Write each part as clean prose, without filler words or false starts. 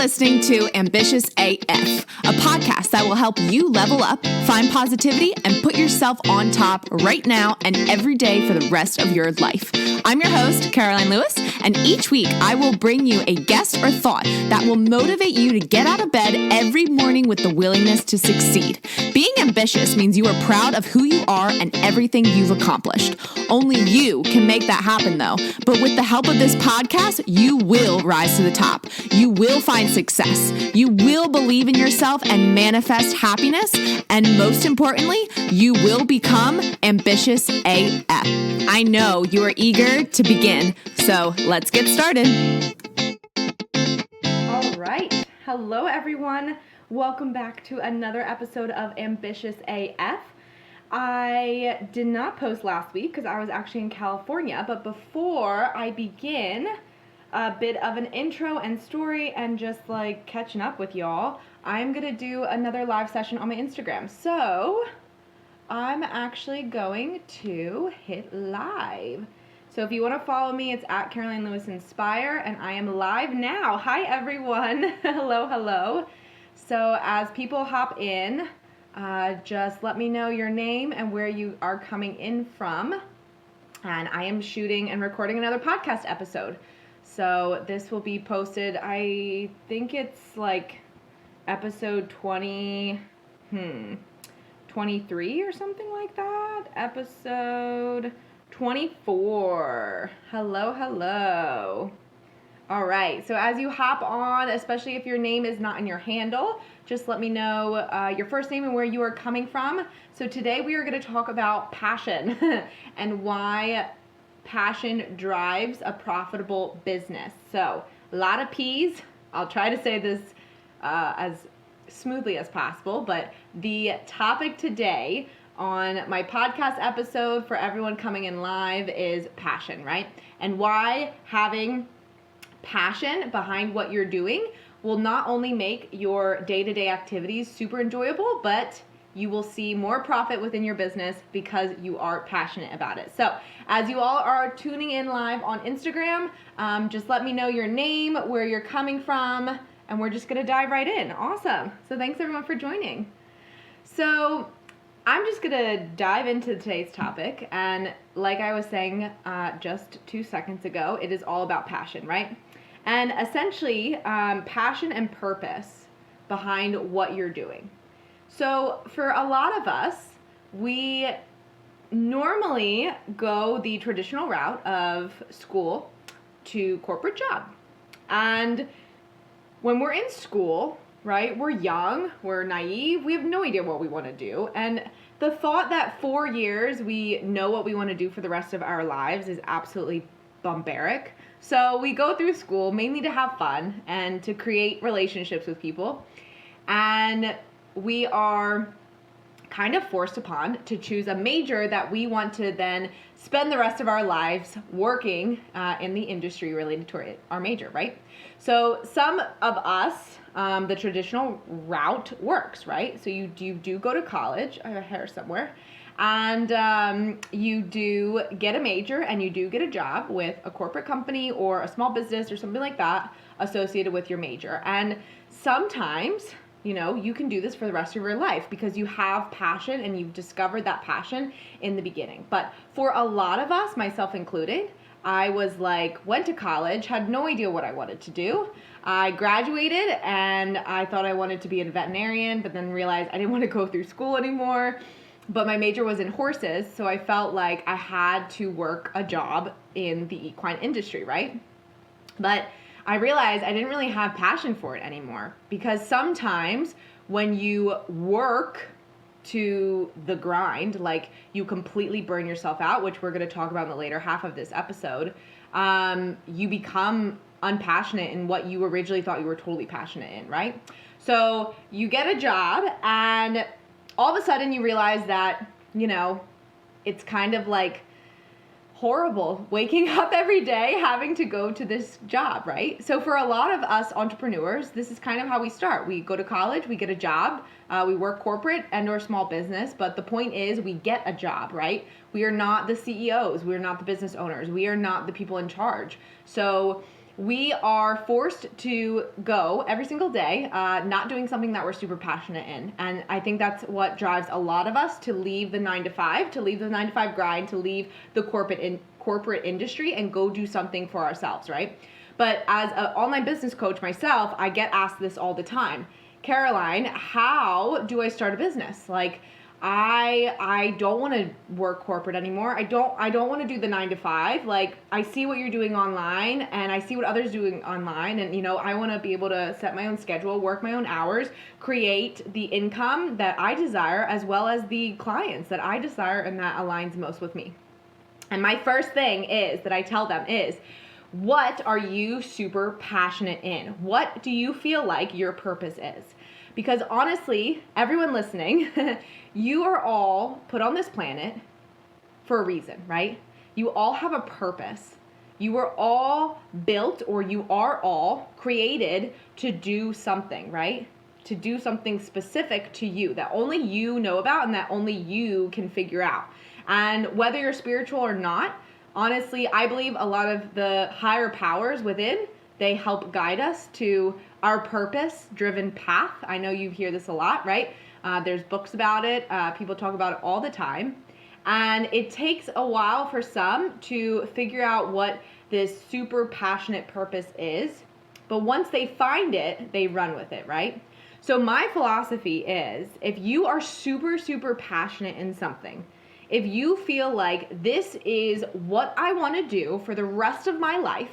listening to Ambitious AF, a podcast that will help you level up, find positivity, and put yourself on top right now and every day for the rest of your life. I'm your host, Caroline Lewis, and each week I will bring you a guest or thought that will motivate you to get out of bed every morning with the willingness to succeed. Being ambitious means you are proud of who you are and everything you've accomplished. Only you can make that happen, though. But with the help of this podcast, you will rise to the top. You will find success. You will believe in yourself and manifest happiness. And most importantly, you will become ambitious AF. I know you are eager to begin, so let's get started. All right. Hello, everyone. Welcome back to another episode of Ambitious AF. I did not post last week because I was actually in California, but before I begin a bit of an intro and story and just like catching up with y'all, I'm going to do another live session on my Instagram. So I'm actually going to hit live. So if you want to follow me, it's at Caroline Lewis Inspire, and I am live now. Hi, everyone. Hello. So as people hop in, just let me know your name and where you are coming in from. And I am shooting and recording another podcast episode. So this will be posted, I think it's like episode 23 or something like that. Episode 24. Hello. All right, so as you hop on, especially if your name is not in your handle, just let me know your first name and where you are coming from. So today we are going to talk about passion and why passion drives a profitable business. So a lot of P's. I'll try to say this as smoothly as possible, but the topic today on my podcast episode for everyone coming in live is passion, right? And why having passion behind what you're doing will not only make your day-to-day activities super enjoyable, but you will see more profit within your business because you are passionate about it. So as you all are tuning in live on Instagram, just let me know your name, where you're coming from, and we're just gonna dive right in. Awesome. So thanks everyone for joining. So I'm just gonna dive into today's topic, and like I was saying just 2 seconds ago, it is all about passion, right? And essentially, passion and purpose behind what you're doing. So for a lot of us, we normally go the traditional route of school to corporate job. And when we're in school, right, we're young, we're naive, we have no idea what we want to do. And the thought that 4 years we know what we want to do for the rest of our lives is absolutely barbaric. So we go through school mainly to have fun and to create relationships with people. And we are kind of forced upon to choose a major that we want to then spend the rest of our lives working in the industry related to our major, right? So some of us, the traditional route works, right? So you do go to college, I have a hair somewhere, and you do get a major and you do get a job with a corporate company or a small business or something like that associated with your major. And sometimes, you know, you can do this for the rest of your life because you have passion and you've discovered that passion in the beginning. But for a lot of us, myself included, I was like, went to college, had no idea what I wanted to do. I graduated and I thought I wanted to be a veterinarian, but then realized I didn't want to go through school anymore. But my major was in horses, so I felt like I had to work a job in the equine industry, right? But I realized I didn't really have passion for it anymore because sometimes when you work to the grind, like you completely burn yourself out, which we're going to talk about in the later half of this episode, you become unpassionate in what you originally thought you were totally passionate in, right? So you get a job and all of a sudden you realize that, you know, it's kind of like horrible waking up every day having to go to this job, right? So for a lot of us entrepreneurs, this is kind of how we start. We go to college, we get a job, we work corporate and or small business, but the point is we get a job, right? We are not the CEOs, we are not the business owners, we are not the people in charge. So we are forced to go every single day, not doing something that we're super passionate in. And I think that's what drives a lot of us to leave the 9 to 5, grind, to leave the corporate industry and go do something for ourselves, right? But as an online business coach myself, I get asked this all the time. Caroline, how do I start a business? Like, I don't want to work corporate anymore. I don't want to do the 9 to 5. Like, I see what you're doing online and I see what others doing online, and I want to be able to set my own schedule, work my own hours, create the income that I desire as well as the clients that I desire and that aligns most with me. And my first thing is that I tell them is, what are you super passionate in? What do you feel like your purpose is? Because honestly, everyone listening, you are all put on this planet for a reason, right? You all have a purpose. You were all built, or you are all created to do something, right? To do something specific to you that only you know about and that only you can figure out. And whether you're spiritual or not, honestly, I believe a lot of the higher powers within, they help guide us to our purpose-driven path. I know you hear this a lot, right? There's books about it. People talk about it all the time. And it takes a while for some to figure out what this super passionate purpose is. But once they find it, they run with it, right? So my philosophy is, if you are super, super passionate in something, if you feel like this is what I want to do for the rest of my life,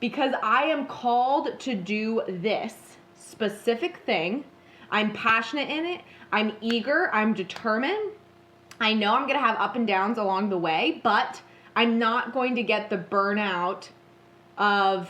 because I am called to do this specific thing, I'm passionate in it, I'm eager, I'm determined, I know I'm going to have up and downs along the way, but I'm not going to get the burnout of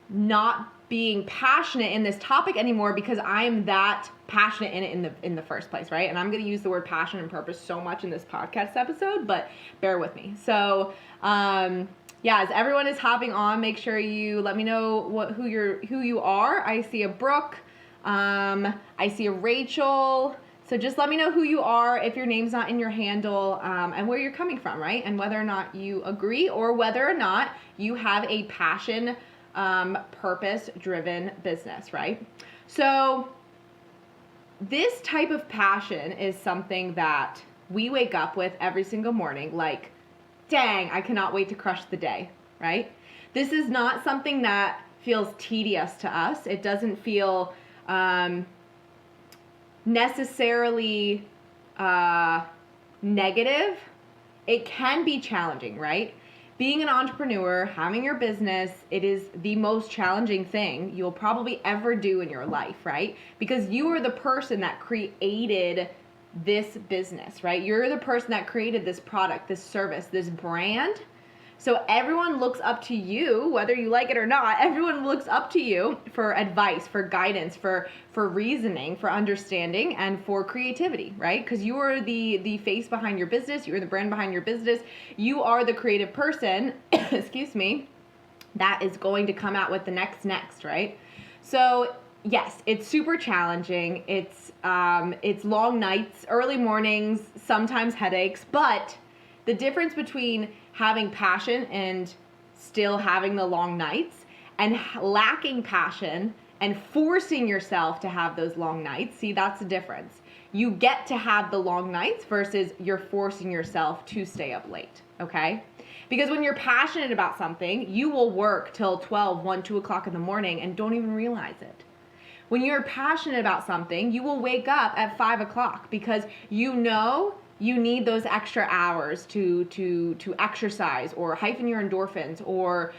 not being passionate in this topic anymore because I am that passionate in it in the first place, right? And I'm going to use the word passion and purpose so much in this podcast episode, but bear with me. So, yeah, as everyone is hopping on, make sure you let me know who you are. I see a Brooke, I see a Rachel. So just let me know who you are, if your name's not in your handle, and where you're coming from, right? And whether or not you agree or whether or not you have a passion, purpose-driven business, right? So this type of passion is something that we wake up with every single morning, like, dang, I cannot wait to crush the day, right? This is not something that feels tedious to us. It doesn't feel necessarily negative. It can be challenging, right? Being an entrepreneur, having your business, it is the most challenging thing you'll probably ever do in your life, right? Because you are the person that created this business, right? You're the person that created this product, this service, this brand. So everyone looks up to you, whether you like it or not. Everyone looks up to you for advice, for guidance, for reasoning, for understanding, and for creativity, right? Because you are the face behind your business. You are the brand behind your business. You are the creative person, excuse me, that is going to come out with the next, right? So yes, it's super challenging. It's long nights, early mornings, sometimes headaches, but the difference between having passion and still having the long nights and lacking passion and forcing yourself to have those long nights, see, that's the difference. You get to have the long nights versus you're forcing yourself to stay up late, okay? Because when you're passionate about something, you will work till 12, 1, 2 o'clock in the morning and don't even realize it. When you're passionate about something, you will wake up at 5 o'clock because you know you need those extra hours to exercise or hyphen your endorphins or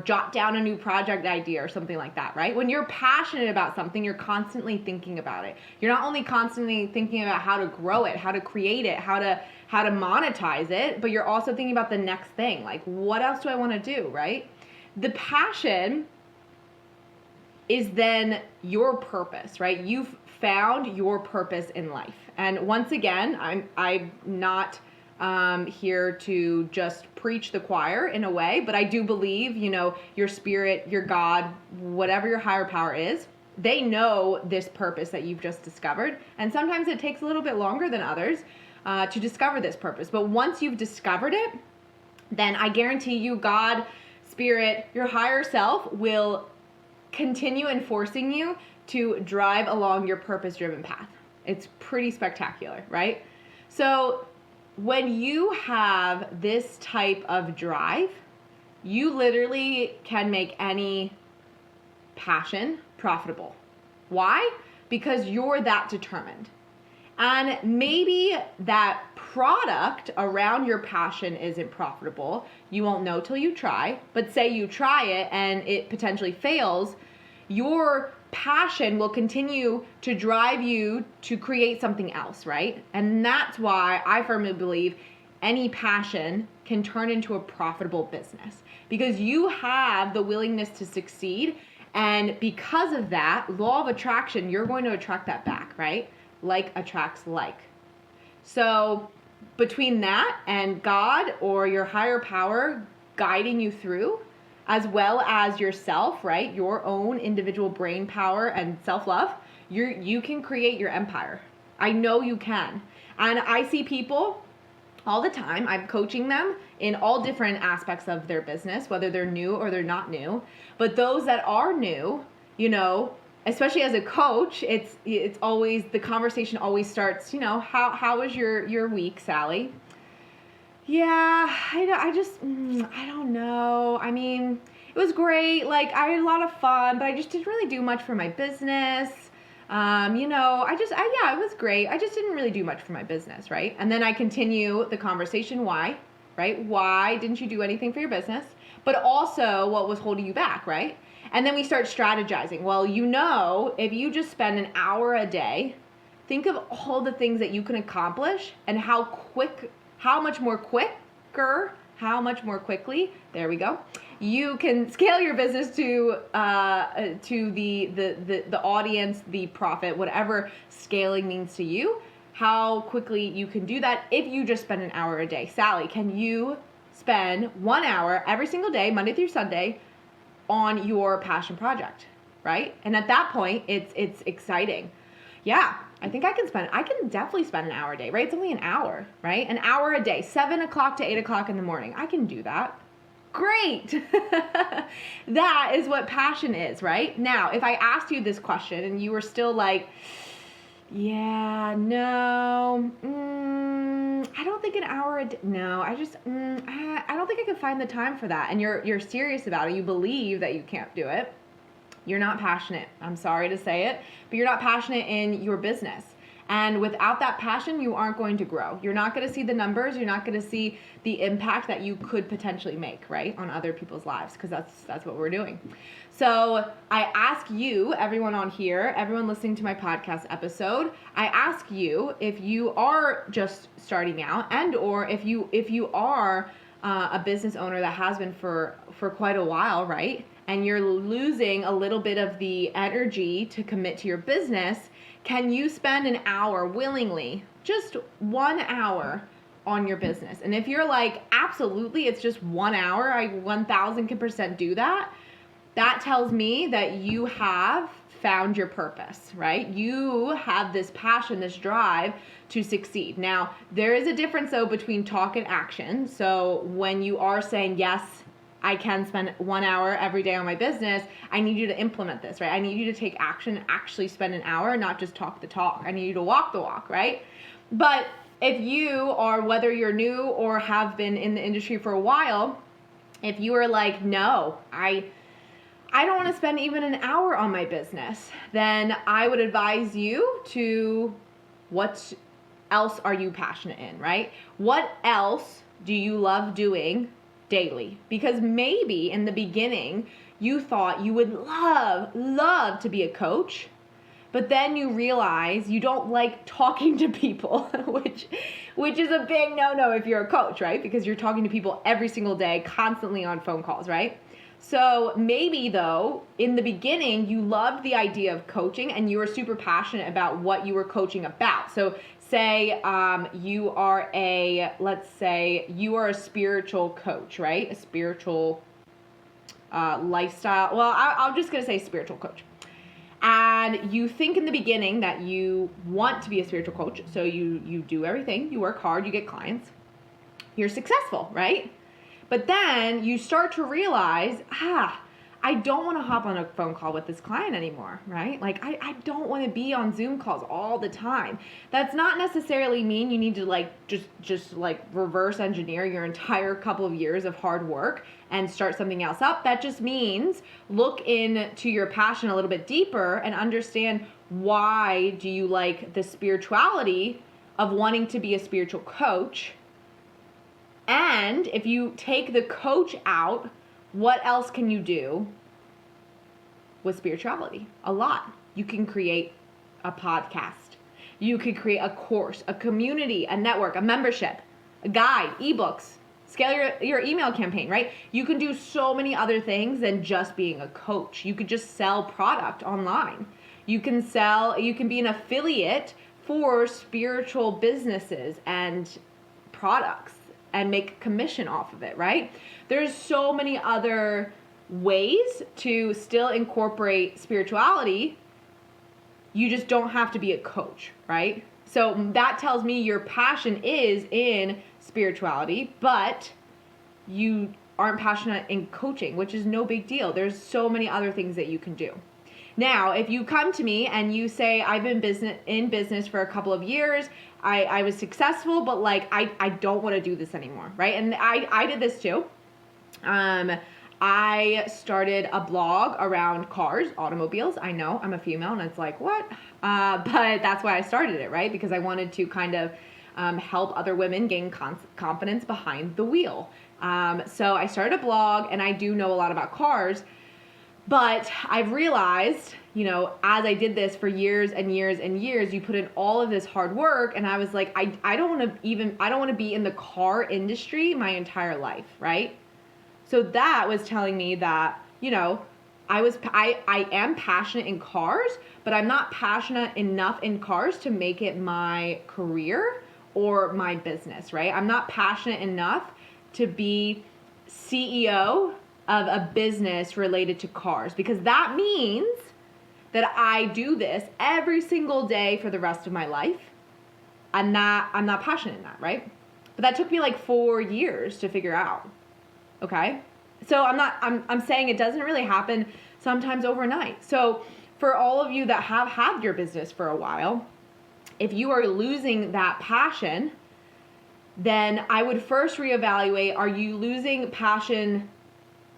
jot down a new project idea or something like that, right? When you're passionate about something, you're constantly thinking about it. You're not only constantly thinking about how to grow it, how to create it, how to monetize it, but you're also thinking about the next thing. Like, what else do I want to do, right? The passion is then your purpose, right? You've found your purpose in life. And once again, I'm not here to just preach the choir in a way, but I do believe, your spirit, your God, whatever your higher power is, they know this purpose that you've just discovered. And sometimes it takes a little bit longer than others to discover this purpose. But once you've discovered it, then I guarantee you God, spirit, your higher self will continue enforcing you to drive along your purpose-driven path. It's pretty spectacular, right? So when you have this type of drive, you literally can make any passion profitable. Why? Because you're that determined. And maybe that product around your passion isn't profitable. You won't know till you try. But say you try it and it potentially fails, your passion will continue to drive you to create something else, right? And that's why I firmly believe any passion can turn into a profitable business, because you have the willingness to succeed. And because of that, law of attraction, you're going to attract that back, right? Like attracts like. So between that and God or your higher power guiding you through, as well as yourself, right? Your own individual brain power and self-love, you can create your empire. I know you can. And I see people all the time. I'm coaching them in all different aspects of their business, whether they're new or they're not new. But those that are new, you know, especially as a coach, it's always, the conversation always starts, you know, how was your week, Sally? Yeah, I don't know. I mean, it was great. Like, I had a lot of fun, but I just didn't really do much for my business. You know, it was great. I just didn't really do much for my business, right? And then I continue the conversation. Why, right? Why didn't you do anything for your business? But also what was holding you back, right? And then we start strategizing. Well, you know, if you just spend an hour a day, think of all the things that you can accomplish and how much more quickly, there we go, you can scale your business to the audience, the profit, whatever scaling means to you, how quickly you can do that if you just spend an hour a day. Sally, can you spend 1 hour every single day, Monday through Sunday, on your passion project, right? And at that point, it's exciting. Yeah, I can definitely spend an hour a day, right? It's only an hour, right? An hour a day, 7 o'clock to 8 o'clock in the morning. I can do that. Great. That is what passion is, right? Now, if I asked you this question and you were still like, yeah, no, I don't think an hour a day, no, I don't think I could find the time for that. And you're serious about it. You believe that you can't do it. You're not passionate. I'm sorry to say it, but you're not passionate in your business. And without that passion, you aren't going to grow. You're not going to see the numbers. You're not going to see the impact that you could potentially make, right, on other people's lives, because that's what we're doing. So I ask you, everyone on here, everyone listening to my podcast episode, I ask you if you are just starting out, and or if you are a business owner that has been for quite a while, right? And you're losing a little bit of the energy to commit to your business, can you spend an hour willingly, just 1 hour on your business? And if you're like, absolutely, it's just 1 hour, I 1000% do that, that tells me that you have found your purpose, right? You have this passion, this drive to succeed. Now, there is a difference though between talk and action. So when you are saying, yes, I can spend 1 hour every day on my business, I need you to implement this, right? I need you to take action, actually spend an hour, not just talk the talk. I need you to walk the walk, right? But if you are, whether you're new or have been in the industry for a while, if you are like, no, I don't want to spend even an hour on my business, then I would advise you to, what else are you passionate in, right? What else do you love doing daily? Because maybe in the beginning you thought you would love to be a coach, but then you realize you don't like talking to people, which is a big no-no if you're a coach, right? Because you're talking to people every single day, constantly on phone calls, right? So maybe though, in the beginning, you loved the idea of coaching and you were super passionate about what you were coaching about. So say you are let's say you are a spiritual coach, right? A spiritual lifestyle. Well, I'm just going to say spiritual coach. And you think in the beginning that you want to be a spiritual coach. So you do everything, you work hard, you get clients, you're successful, right? But then you start to realize, I don't want to hop on a phone call with this client anymore, right? Like, I don't want to be on Zoom calls all the time. That's not necessarily mean you need to like just like reverse engineer your entire couple of years of hard work and start something else up. That just means look into your passion a little bit deeper and understand, why do you like the spirituality of wanting to be a spiritual coach? And if you take the coach out, what else can you do with spirituality? A lot. You can create a podcast. You could create a course, a community, a network, a membership, a guide, ebooks, scale your email campaign, right? You can do so many other things than just being a coach. You could just sell product online. You can be an affiliate for spiritual businesses and products and make commission off of it, right? There's so many other ways to still incorporate spirituality. You just don't have to be a coach, right? So that tells me your passion is in spirituality, but you aren't passionate in coaching, which is no big deal. There's so many other things that you can do. Now, if you come to me and you say, I've been in business for a couple of years, I was successful, but like, I don't want to do this anymore, right? And I did this too. I started a blog around cars, automobiles. I know I'm a female and it's like, what? But that's why I started it, right? Because I wanted to kind of help other women gain confidence behind the wheel. So I started a blog, and I do know a lot about cars. But I've realized, as I did this for years and years and years, you put in all of this hard work, and I was like, I don't want to be in the car industry my entire life, right? So that was telling me that, I am passionate in cars, but I'm not passionate enough in cars to make it my career or my business, right? I'm not passionate enough to be CEO of a business related to cars, because that means that I do this every single day for the rest of my life. I'm not passionate in that, right? But that took me like 4 years to figure out. Okay? So I'm saying it doesn't really happen sometimes overnight. So for all of you that have had your business for a while, if you are losing that passion, then I would first reevaluate, are you losing passion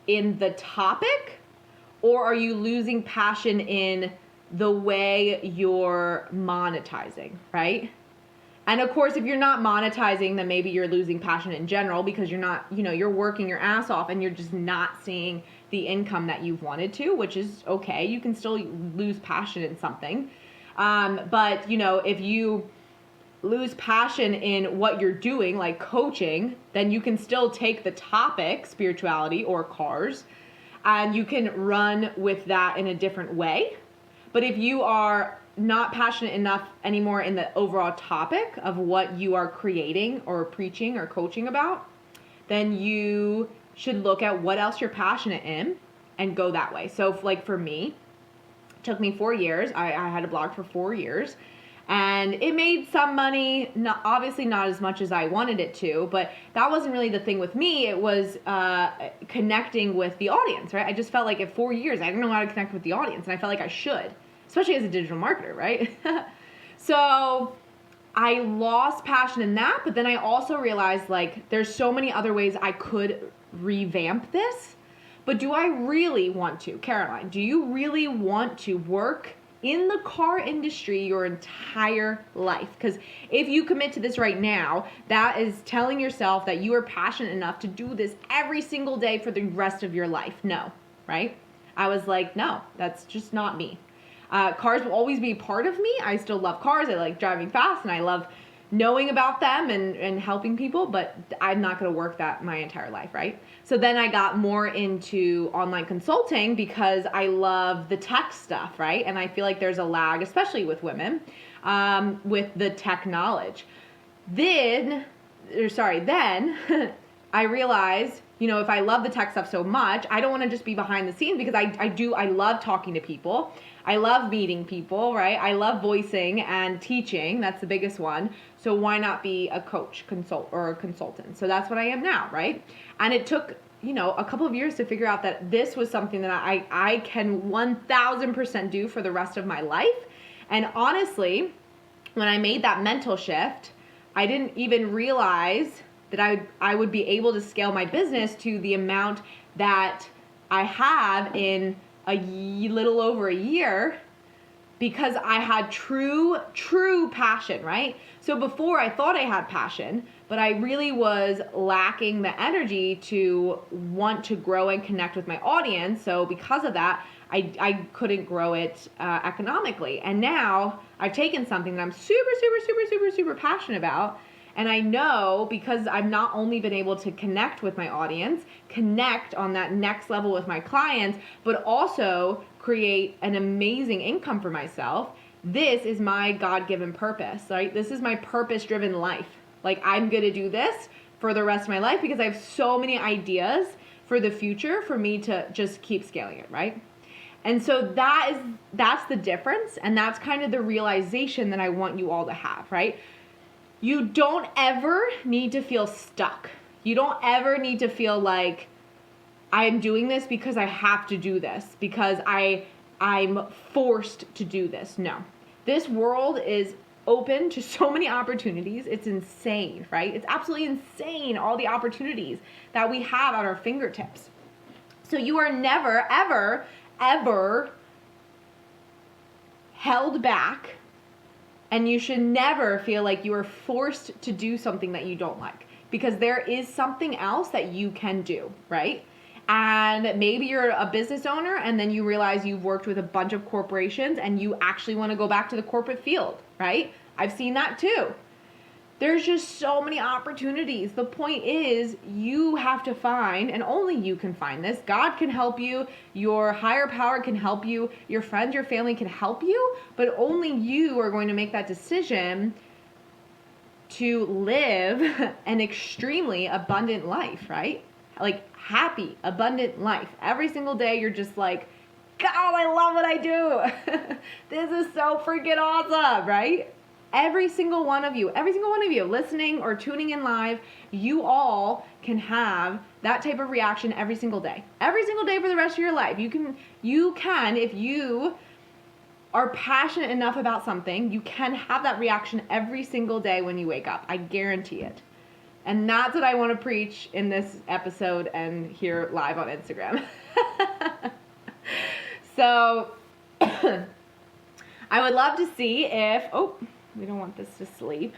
in the topic, or are you losing passion in the way you're monetizing, right? And of course, if you're not monetizing, then maybe you're losing passion in general, because you're not, you're working your ass off and you're just not seeing the income that you've wanted to, which is okay. You can still lose passion in something. But if you lose passion in what you're doing, like coaching, then you can still take the topic, spirituality or cars, and you can run with that in a different way. But if you are not passionate enough anymore in the overall topic of what you are creating or preaching or coaching about, then you should look at what else you're passionate in and go that way. So like for me, it took me 4 years. I had a blog for 4 years. And it made some money, obviously not as much as I wanted it to, but that wasn't really the thing with me. It was connecting with the audience, right? I just felt like at 4 years, I didn't know how to connect with the audience, and I felt like I should, especially as a digital marketer, right? So I lost passion in that, but then I also realized like there's so many other ways I could revamp this. But do I really want to? Caroline, do you really want to work in the car industry your entire life? Because if you commit to this right now, that is telling yourself that you are passionate enough to do this every single day for the rest of your life. No, right? I was like, no, that's just not me. Cars will always be part of me. I still love cars. I like driving fast, and I love knowing about them and helping people, but I'm not going to work that my entire life, right? So then I got more into online consulting because I love the tech stuff, right? And I feel like there's a lag, especially with women, with the tech knowledge. Then I realized, if I love the tech stuff so much, I don't want to just be behind the scenes, because I love talking to people. I love meeting people, right? I love voicing and teaching. That's the biggest one. So why not be a coach, or a consultant? So that's what I am now, right? And it took, a couple of years to figure out that this was something that I can 1000% do for the rest of my life. And honestly, when I made that mental shift, I didn't even realize that I would be able to scale my business to the amount that I have in little over a year, because I had true passion, right? So before, I thought I had passion, but I really was lacking the energy to want to grow and connect with my audience. So because of that, I couldn't grow it economically. And now I've taken something that I'm super passionate about. And I know, because I've not only been able to connect with my audience, connect on that next level with my clients, but also create an amazing income for myself. This is my God-given purpose, right? This is my purpose-driven life. Like, I'm going to do this for the rest of my life because I have so many ideas for the future for me to just keep scaling it, right? And so that's the difference, and that's kind of the realization that I want you all to have, right? You don't ever need to feel stuck. You don't ever need to feel like, I'm doing this because I have to do this, because I'm forced to do this. No. This world is open to so many opportunities. It's insane, right? It's absolutely insane, all the opportunities that we have at our fingertips. So you are never, ever, ever held back. And you should never feel like you are forced to do something that you don't like, because there is something else that you can do, right? And maybe you're a business owner and then you realize you've worked with a bunch of corporations and you actually want to go back to the corporate field, right? I've seen that too. There's just so many opportunities. The point is, you have to find, and only you can find this. God can help you. Your higher power can help you. Your friends, your family can help you. But only you are going to make that decision to live an extremely abundant life, right? Like, happy, abundant life. Every single day, you're just like, God, I love what I do. This is so freaking awesome, right? Every single one of you listening or tuning in live, you all can have that type of reaction every single day for the rest of your life. You can, if you are passionate enough about something, you can have that reaction every single day when you wake up. I guarantee it. And that's what I want to preach in this episode and here live on Instagram. So I would love to see if, we don't want this to sleep.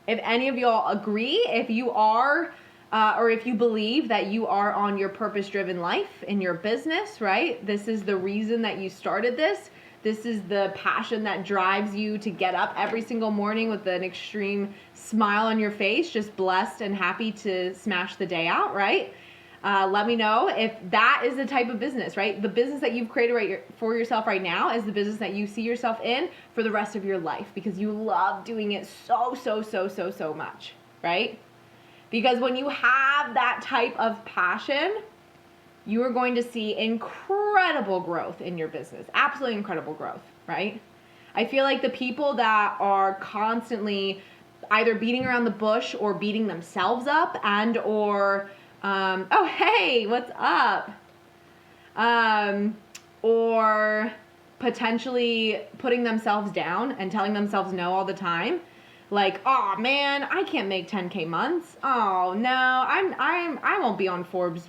If any of y'all agree, if you are, or if you believe that you are on your purpose-driven life in your business, right? This is the reason that you started this. This is the passion that drives you to get up every single morning with an extreme smile on your face, just blessed and happy to smash the day out, right? Let me know if that is the type of business, right? The business that you've created for yourself right now is the business that you see yourself in for the rest of your life, because you love doing it so much, right? Because when you have that type of passion, you are going to see incredible growth in your business. Absolutely incredible growth, right? I feel like the people that are constantly either beating around the bush or beating themselves up and or oh, hey, what's up? Or potentially putting themselves down and telling themselves no all the time. Like, oh man, I can't make 10K months. Oh no, I won't be on Forbes,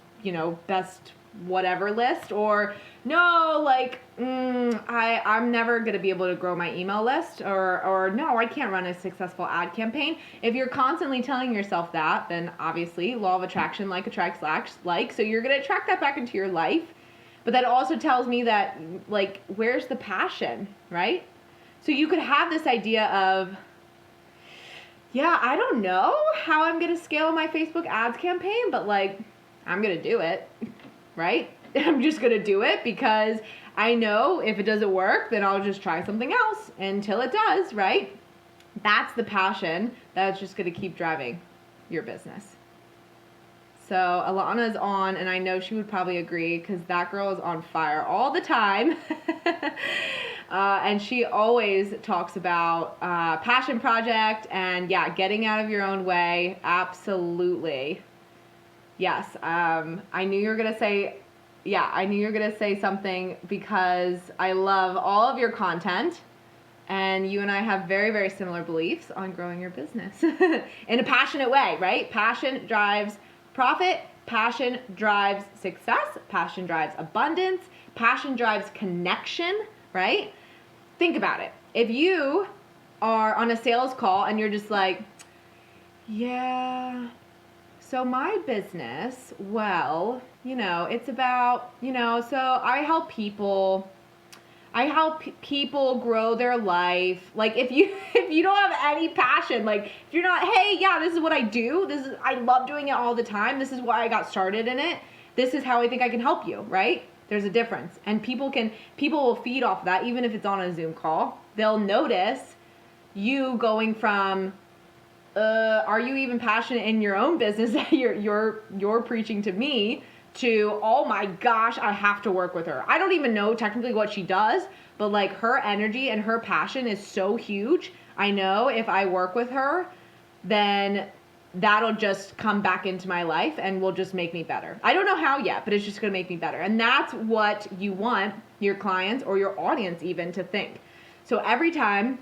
best whatever list. Or no, like, I'm never going to be able to grow my email list. Or no, I can't run a successful ad campaign. If you're constantly telling yourself that, then obviously law of attraction, like attracts like, so you're going to attract that back into your life. But that also tells me that, like, where's the passion, right? So you could have this idea of, yeah, I don't know how I'm going to scale my Facebook ads campaign, but like, I'm going to do it, right? I'm just going to do it because I know if it doesn't work, then I'll just try something else until it does, right? That's the passion that's just going to keep driving your business. So Alana is on, and I know she would probably agree because that girl is on fire all the time. And she always talks about passion project and getting out of your own way. Absolutely. Yes. I knew you were going to say, something because I love all of your content. And you and I have very, very similar beliefs on growing your business in a passionate way, right? Passion drives profit. Passion drives success. Passion drives abundance. Passion drives connection, right? Think about it. If you are on a sales call and you're just like, so my business, well, it's about, so I help people grow their life. Like if you don't have any passion, like if you're not, hey, this is what I do. I love doing it all the time. This is why I got started in it. This is how I think I can help you, right? There's a difference. And people will feed off of that, even if it's on a Zoom call. They'll notice you going from, are you even passionate in your own business that you're preaching to me, to, oh my gosh, I have to work with her. I don't even know technically what she does, but like her energy and her passion is so huge. I know if I work with her, then that'll just come back into my life and will just make me better. I don't know how yet, but it's just going to make me better. And that's what you want your clients or your audience even to think. So every time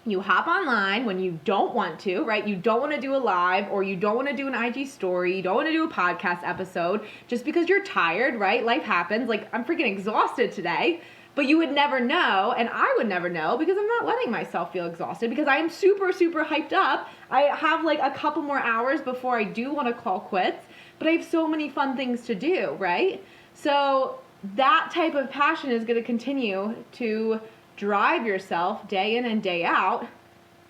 you hop online when you don't want to, right? You don't want to do a live, or you don't want to do an IG story. You don't want to do a podcast episode just because you're tired, right? Life happens. Like, I'm freaking exhausted today, but you would never know. And I would never know because I'm not letting myself feel exhausted because I am super, super hyped up. I have like a couple more hours before I do want to call quits, but I have so many fun things to do, right? So that type of passion is going to continue to drive yourself day in and day out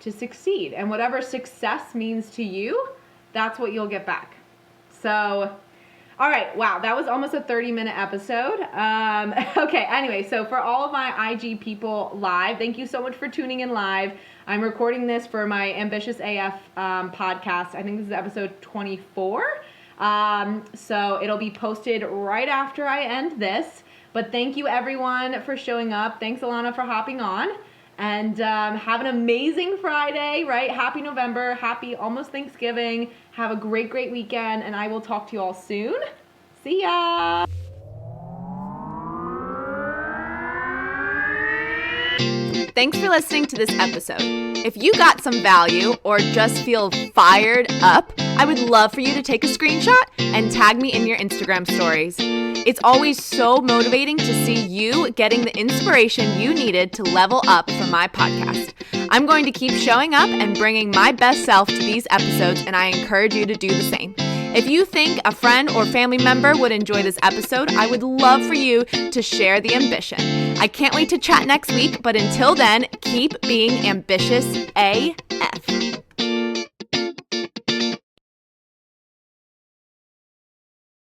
to succeed. And whatever success means to you, that's what you'll get back. So, all right. Wow. That was almost a 30-minute episode. Okay. Anyway, so for all of my IG people live, thank you so much for tuning in live. I'm recording this for my Ambitious AF podcast. I think this is episode 24. So it'll be posted right after I end this. But thank you, everyone, for showing up. Thanks, Alana, for hopping on. And have an amazing Friday, right? Happy November. Happy almost Thanksgiving. Have a great, great weekend. And I will talk to you all soon. See ya. Thanks for listening to this episode. If you got some value or just feel fired up, I would love for you to take a screenshot and tag me in your Instagram stories. It's always so motivating to see you getting the inspiration you needed to level up for my podcast. I'm going to keep showing up and bringing my best self to these episodes, and I encourage you to do the same. If you think a friend or family member would enjoy this episode, I would love for you to share the ambition. I can't wait to chat next week, but until then, keep being ambitious AF.